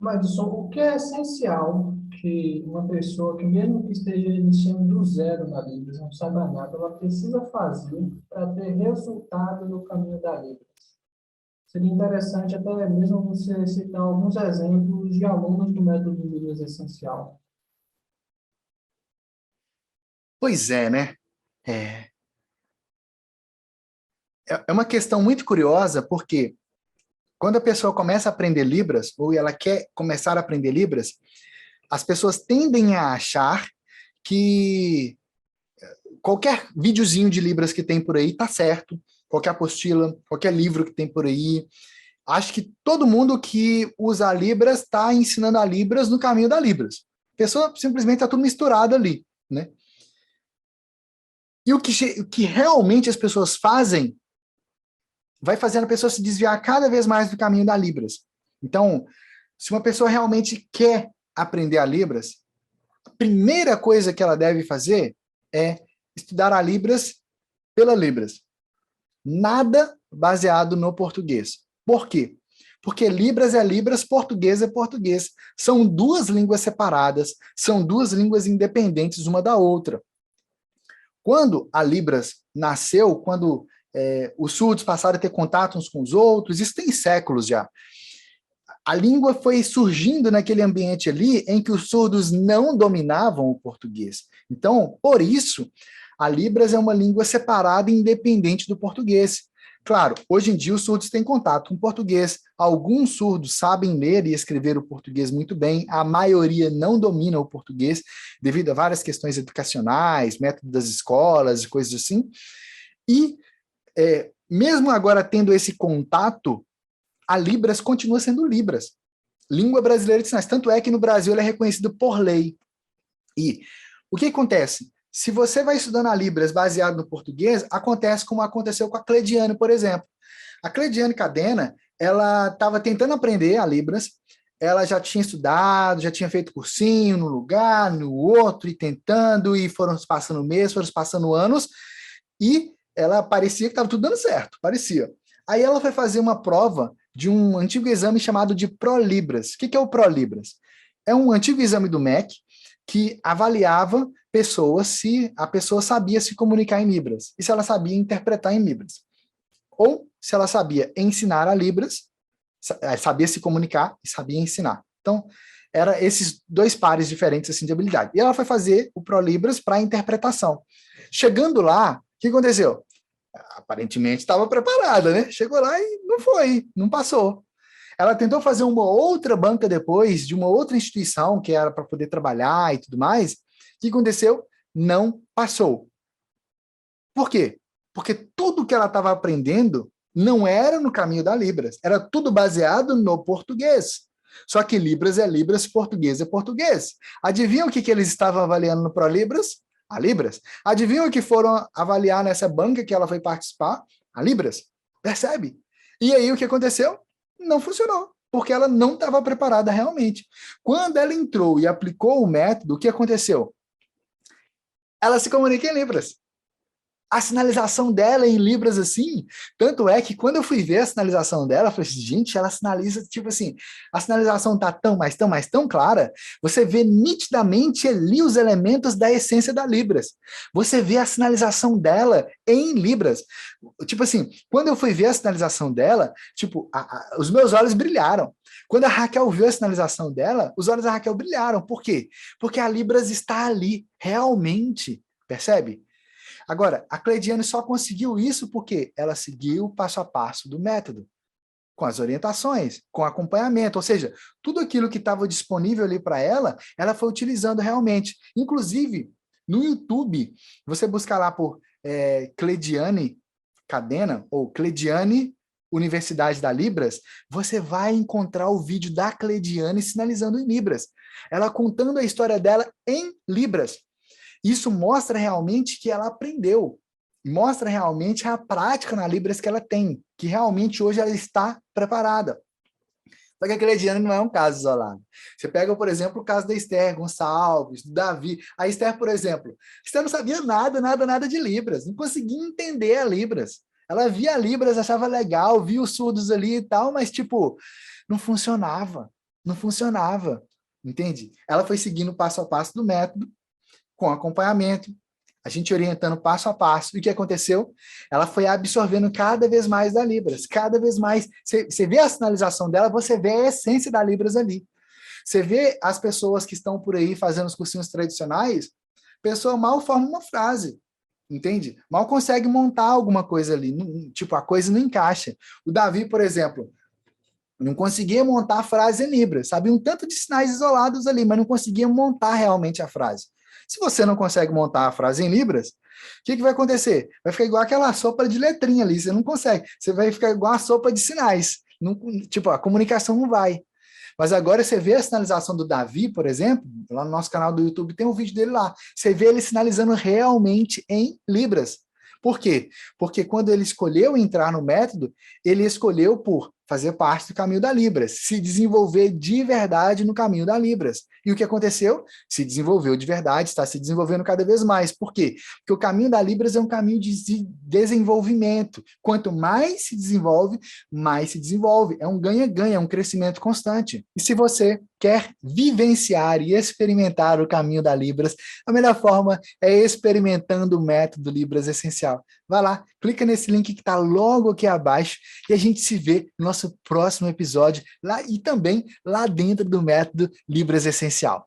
Madison, o que é essencial que uma pessoa que, mesmo que esteja iniciando do zero na Libras, não saiba nada, ela precisa fazer para ter resultado no caminho da Libras? Seria interessante até mesmo você citar alguns exemplos de alunos do método Libras Essencial. Pois é, né? É, é uma questão muito curiosa, porque quando a pessoa começa a aprender Libras, ou ela quer começar a aprender Libras, as pessoas tendem a achar que qualquer videozinho de Libras que tem por aí tá certo, qualquer apostila, qualquer livro que tem por aí. Acho que todo mundo que usa a Libras está ensinando a Libras no caminho da Libras. A pessoa simplesmente está tudo misturado ali, né? E o que realmente as pessoas fazem vai fazendo a pessoa se desviar cada vez mais do caminho da Libras. Então, se uma pessoa realmente quer aprender a Libras, a primeira coisa que ela deve fazer é estudar a Libras pela Libras. Nada baseado no português. Por quê? Porque Libras é Libras, português é português. São duas línguas separadas, são duas línguas independentes uma da outra. Quando a Libras nasceu, quando os surdos passaram a ter contato uns com os outros, isso tem séculos já. A língua foi surgindo naquele ambiente ali em que os surdos não dominavam o português. Então, por isso, a Libras é uma língua separada e independente do português. Claro, hoje em dia os surdos têm contato com o português. Alguns surdos sabem ler e escrever o português muito bem, a maioria não domina o português, devido a várias questões educacionais, método das escolas e coisas assim. E, mesmo agora tendo esse contato, a Libras continua sendo Libras. Língua brasileira de sinais. Tanto é que no Brasil ela é reconhecida por lei. E o que acontece? Se você vai estudando a Libras baseado no português, acontece como aconteceu com a Cleidiane, por exemplo. A Cleidiane Cadena, ela estava tentando aprender a Libras, ela já tinha estudado, já tinha feito cursinho num lugar, no outro, e tentando, e foram se passando meses, foram se passando anos, e ela parecia que estava tudo dando certo, parecia. Aí ela foi fazer uma prova de um antigo exame chamado de ProLibras. O que é o ProLibras? É um antigo exame do MEC que avaliava pessoas se a pessoa sabia se comunicar em Libras e se ela sabia interpretar em Libras. Ou se ela sabia ensinar a Libras, sabia se comunicar e sabia ensinar. Então, era esses dois pares diferentes assim, de habilidade. E ela foi fazer o ProLibras para interpretação. Chegando lá, o que aconteceu? Aparentemente estava preparada, né? Chegou lá e não foi, não passou. Ela tentou fazer uma outra banca depois, de uma outra instituição, que era para poder trabalhar e tudo mais. O que aconteceu? Não passou. Por quê? Porque tudo que ela estava aprendendo não era no caminho da Libras, era tudo baseado no português. Só que Libras é Libras, português é português. Adivinha o que eles estavam avaliando no ProLibras? A Libras. Adivinha o que foram avaliar nessa banca que ela foi participar? A Libras. Percebe? E aí o que aconteceu? Não funcionou, porque ela não estava preparada realmente. Quando ela entrou e aplicou o método, o que aconteceu? Ela se comunica em Libras. A sinalização dela em Libras, assim, tanto é que quando eu fui ver a sinalização dela, eu falei assim, gente, ela sinaliza, tipo assim, a sinalização tá tão, mais tão, mais tão clara, você vê nitidamente ali os elementos da essência da Libras. Você vê a sinalização dela em Libras. Tipo assim, quando eu fui ver a sinalização dela, tipo, os meus olhos brilharam. Quando a Raquel viu a sinalização dela, os olhos da Raquel brilharam. Por quê? Porque a Libras está ali, realmente, percebe? Agora, a Cleidiane só conseguiu isso porque ela seguiu o passo a passo do método, com as orientações, com acompanhamento, ou seja, tudo aquilo que estava disponível ali para ela, ela foi utilizando realmente. Inclusive, no YouTube, você buscar lá por Cleidiane Cadena, ou Cleidiane Universidade da Libras, você vai encontrar o vídeo da Cleidiane sinalizando em Libras. Ela contando a história dela em Libras. Isso mostra realmente que ela aprendeu, mostra realmente a prática na Libras que ela tem, que realmente hoje ela está preparada. Só que a Cleidiane não é um caso isolado. Você pega, por exemplo, o caso da Esther Gonçalves, do Davi. A Esther, por exemplo, Esther não sabia nada, nada, nada de Libras, não conseguia entender a Libras. Ela via a Libras, achava legal, via os surdos ali e tal, mas, tipo, não funcionava. Não funcionava, entende? Ela foi seguindo o passo a passo do método, com acompanhamento, a gente orientando passo a passo. E o que aconteceu? Ela foi absorvendo cada vez mais da Libras, cada vez mais. Você vê a sinalização dela, você vê a essência da Libras ali. Você vê as pessoas que estão por aí fazendo os cursinhos tradicionais, a pessoa mal forma uma frase, entende? Mal consegue montar alguma coisa ali, tipo, a coisa não encaixa. O Davi, por exemplo, não conseguia montar a frase em Libras, sabia um tanto de sinais isolados ali, mas não conseguia montar realmente a frase. Se você não consegue montar a frase em Libras, o que vai acontecer? Vai ficar igual aquela sopa de letrinha ali, você não consegue. Você vai ficar igual a sopa de sinais. Não, tipo, a comunicação não vai. Mas agora você vê a sinalização do Davi, por exemplo, lá no nosso canal do YouTube tem um vídeo dele lá. Você vê ele sinalizando realmente em Libras. Por quê? Porque quando ele escolheu entrar no método, ele escolheu por fazer parte do caminho da Libras, se desenvolver de verdade no caminho da Libras. E o que aconteceu? Se desenvolveu de verdade, está se desenvolvendo cada vez mais. Por quê? Porque o caminho da Libras é um caminho de desenvolvimento. Quanto mais se desenvolve, mais se desenvolve. É um ganha-ganha, é um crescimento constante. E se você quer vivenciar e experimentar o caminho da Libras, a melhor forma é experimentando o método Libras Essencial. Vai lá, clica nesse link que está logo aqui abaixo e a gente se vê no nosso próximo episódio lá e também lá dentro do método Libras Essencial.